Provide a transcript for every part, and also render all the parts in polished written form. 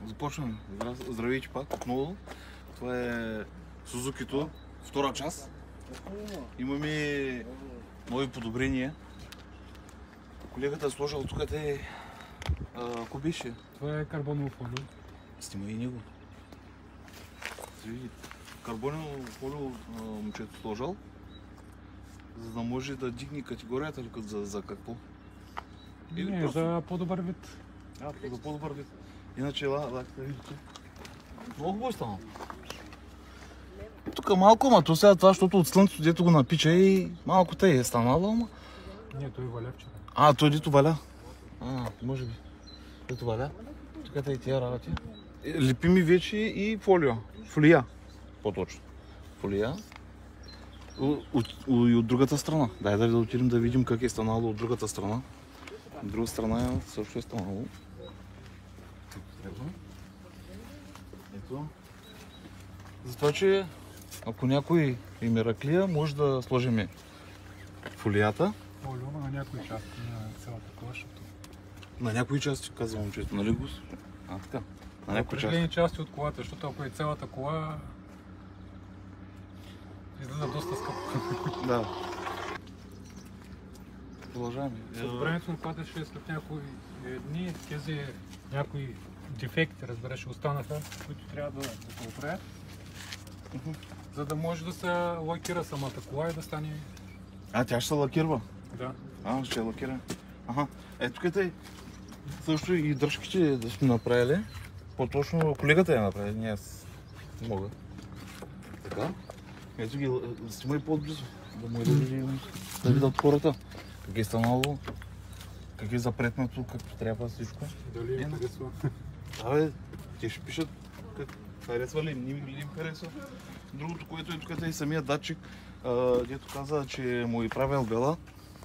Започваме. Здравейте пак отново. Това е Сузукито, втора част. Имаме нови подобрения. Колегата е сложил тук ако беше. Това е карбоново фолио. Снимай и него. Карбоново фолио момчето сложил, за да може да дигне категорията за какво. Не, просто... за по-добър вид. За по-добър вид. Иначе да видите. Много хубаво е станало. Тук малко, ама то сега това, защото от слънцето дето го напича и малко те е станало, ама... Не, той валя вчера. Той дето валя. Може би. Дето валя. Тук и тия работи. Лепими вече и фолио. Фолия. По-точно. Фолия. И от другата страна. Дай да отидем да видим как е станало от другата страна. От друга страна също е станало. Ето. Затова, че ако някой е мераклия, може да сложим фолията. Фолио на някои части на цялата кола, защото... На някои части, казва момчето, нали го? Така. На някои определени части от колата, защото ако е цялата кола, излиза доста скъпо. Да. Продължаваме. Подобрението на колата ще е след някои дни, тези някои дефекти, разбираш, останаха, които трябва да се оправят, за да може да се лакира самата кола и да стане... Тя ще се лакирва? Да. Ще е лакира. Ето къде също и дръжките да сме направили. По-точно колегата я направи, не аз не мога. Така. Ето ги, снимай по-отблизо, да му да видят хората. Как е станало, как е запретнато, както трябва всичко. Дали им харесва? Те ще пишат как харесва ли, не им харесва. Другото, което е тук е самия датчик, дето каза, че му е правил Бела.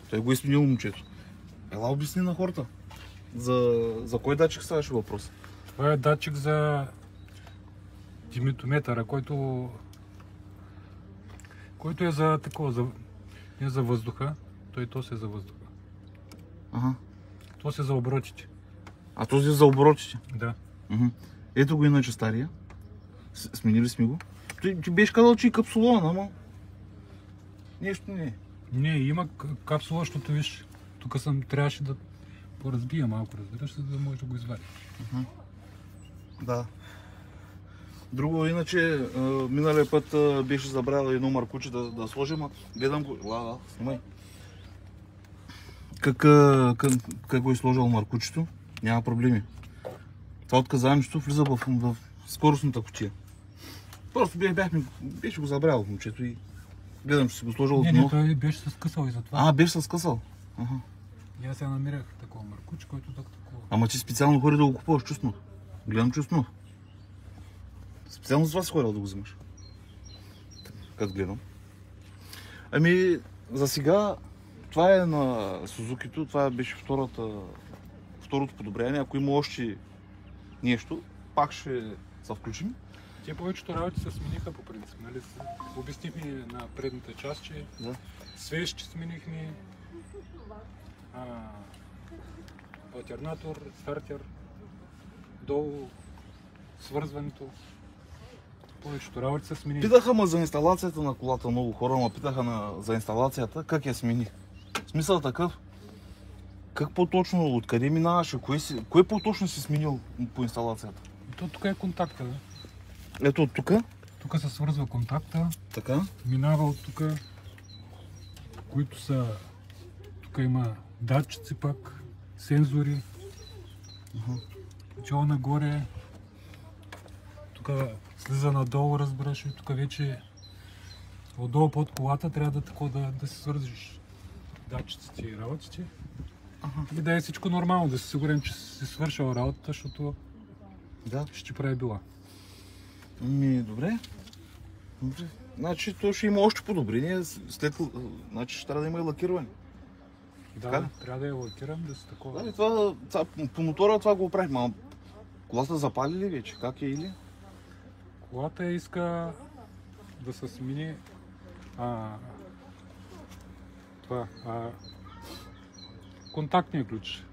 Той го е сменил момчето. Ела обясни на хората. За кой датчик ставаше въпрос? Това е датчик за диметометъра, който е за такова, не за въздуха, то се е за въздуха. То се е за оборотите. Този е за оборотите? Да. Ето го иначе стария. Сменили сме го. Ти беше казал, че и капсулон, ама... Нещо не е. Не, има капсула, защото виж, тук трябваше да поразбия малко, разбираш, за да може да го извади. Да. Друго, иначе, миналия път беше забравил едно маркуче да сложим, гледам го, снимай. Как го е сложил маркучето, няма проблеми. Това отказанието влиза в скоростната кутия. Просто беше го забравил момчето и гледам, че си го сложил отново. Не, той беше се скъсал и затова. Беше се скъсал? И аз я намерях такова маркуче, който такова. Ама ти специално хори да го купуваш, чувствено. Гледам, чувствено. Специално за това си ходил да го вземаш. Как гледам. За сега това е на Сузукито, това беше второто подобрение. Ако има още нещо, пак ще се включим. Те повечето работи се смениха по принцип, нали? Обяснихме на предната част, че свещи сменихме, алтернатор, стартер, долу свързването. Повечето работи се смениха. Питаха ме за инсталацията на колата много хора, питаха за инсталацията, как я смени. В смисъл такъв, как по-точно, откъде минаваше, кое по-точно си сменил по инсталацията? Тук е контакта, да. Ето от тук? Тук се свързва контакта. Така. Минава от тук, които са... Тук има датчици пак, сензори. Чого нагоре. Тук слиза надолу, разбираш, и тук вече отдолу под колата трябва да се свързваш датчиците и работите. И да е всичко нормално, да си сигурен, че си свършил работата, защото ще ти прави била. Добре. Значи то ще има още подобрение, значи ще трябва да има и лакиране. Да, трябва да я лакирам, да се такова. По мотора това го оправихме, колата запали ли вече? Как е или? Колата иска да се смени контактния ключ.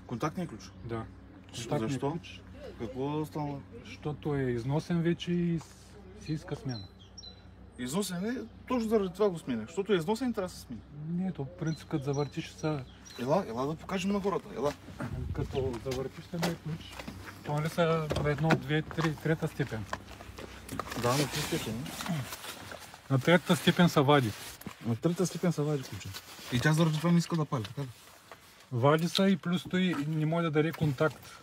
Контактния ключ? Да. Защо? Ключ. Какво стана? Защото е износен вече и си иска смяна. Износен е, точно заради това го сменя. Защото е износен, трябва да се смени. Не, то принцип като завъртиш са... Ела да покажем на хората. Ела. Като завъртиш се да я получиш. Това ли са едно, две, три, трета степен. Да, на три степен. На третата степен се вади. На трета степен се вади ключа. И тя заради това не иска да пали, така ли? Вади се и плюс той не може да даде контакт.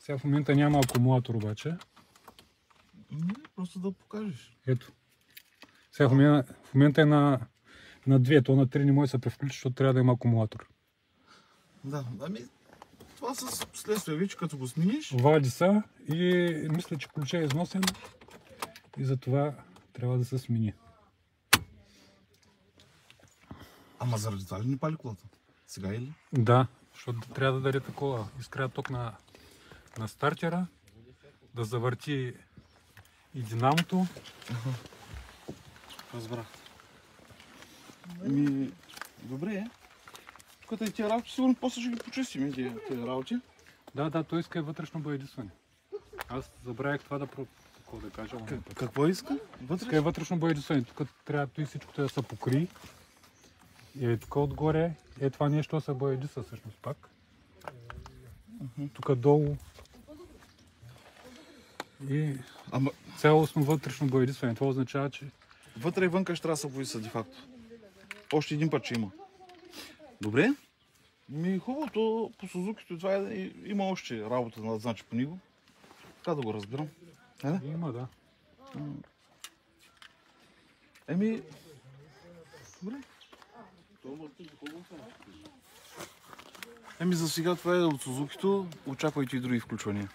Сега в момента няма акумулатор обаче. Не, просто да покажеш. Ето. Сега в момента е на 2, то на 3 не може да се превключи, защото трябва да има акумулатор. Да, ами това с следствие вече като го смениш. Вади се и мисля, че ключа е износен и затова трябва да се смени. Ама заради това ли не пали колата? Сега или? Да, защото трябва да даде такова изкря ток на стартера, да завърти и динамото. Разбрах. Ами, добре е. Тук и тия работи, сигурно после ще ги почистим, тия работи. Да, той иска и вътрешно боядисване. Аз забравях това да кажа. Какво иска? Иска и вътрешно боядисване. Тук трябва той всичкото да се покри. И тук отгоре е това нещо се боядиса всъщност пак. Тук долу. И Ама цялостно вътрешно боядисване. Това означава, че вътре и вънка ще трябва да се боиса, де факто. Още един път ще има. Добре? Ми хубавото по Сузукито това е, има още работа, значи по него. Така да го разбирам. има, да. Еми... Добре. Еми за сега това е от Сузукито. Очаквайте и други включвания.